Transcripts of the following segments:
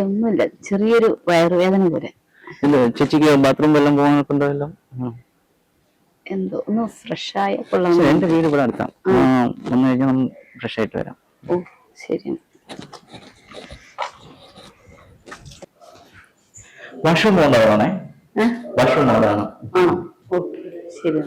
ഒന്നുമില്ല, ചെറിയൊരു വയറുവേദന പോലെ. ചേച്ചിക്ക് ബാത്റൂം വെള്ളം പോകാനൊക്കെ ഉണ്ടല്ലോ? എന്തോ ഒന്ന് ഫ്രഷ് ആയ കൊള്ളാം. എന്റെ വീട് ഇവിടെ അടുത്താണ്, വന്നു കഴിഞ്ഞാൽ നമ്മൾ ഫ്രഷ് ആയിട്ട് വരാം. ഓ ശരി. വാഷ്റൂം പോകേണ്ടതാണേ? വാഷ്റൂം അവിടെയാണ്. ആണോ? ഓക്കെ ശരി.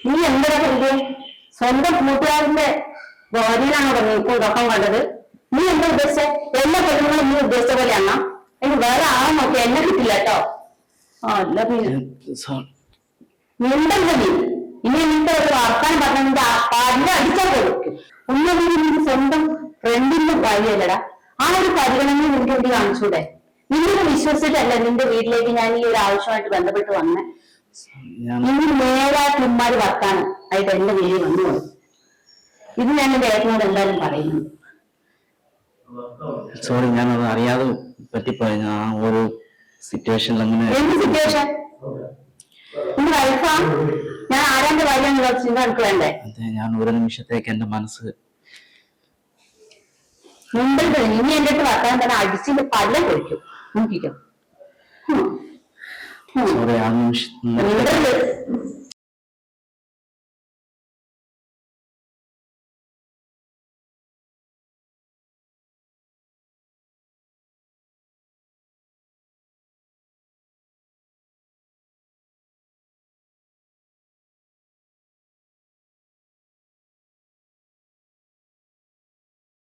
നീ എന്താ ചെയ്തേ? സ്വന്തം കൂട്ടുകാരന്റെ ഭാര്യയിലാണോ പറഞ്ഞു ഇപ്പോൾ ഉറക്കം കണ്ടത്? നീ എന്താ ഉദ്ദേശിച്ച? എല്ലാ പെണ്ണുങ്ങളും നീ ഉദ്ദേശിച്ച പോലെയാണോ? എനിക്ക് വേറെ ആളെ നോക്കി എന്നെ കിട്ടില്ല കേട്ടോ. അല്ല പിന്നെ നീന്തല്ല നീ. ഇനി എനിക്ക് ഒരു വർത്താനം പറഞ്ഞിട്ട് പല്ല അടിച്ചാൽ കൊടുക്കും. ഒന്നും നിന്റെ സ്വന്തം ഫ്രണ്ടിന്റെ ഭാര്യയല്ലടാ. ആ ഒരു പരിഗണന നിന്റെ വേണ്ടി കാണിച്ചൂടെ? നിന്നെ വിശ്വസിച്ചിട്ടല്ല നിന്റെ വീട്ടിലേക്ക് ഞാൻ ഈ ഒരു ആവശ്യമായിട്ട് ബന്ധപ്പെട്ട് വന്നേ. നിങ്ങൾ നേരായിട്ട് ഉമ്മാര് വർത്താനം ആയിട്ട് എന്റെ വീട്ടിൽ വന്നു. ഇത് ഞാൻ എന്റെ ഏട്ടനോട് എന്തായാലും പറയുന്നു. സോറി, ഞാനത് അറിയാതെ പറ്റിപ്പോയി. ആ ഒരു സിറ്റുവേഷനിൽ അങ്ങനെ. എന്ത് സിറ്റുവേഷൻ? നിന്റെ വൈഫാ? ഞാൻ ആരാന്റെ ഭാര്യ ചിന്ത എനിക്ക് വേണ്ടേ? അതെ, ഞാൻ ഒരു നിമിഷത്തേക്ക് എന്റെ മനസ്സ് മുമ്പ് ഇനി എന്റെ അടുത്ത് വർത്താനം തന്നെ അടിച്ചിട്ട് പല്ല കഴിക്കും. നോക്കിക്കോ. സോറി, ആ നിമിഷം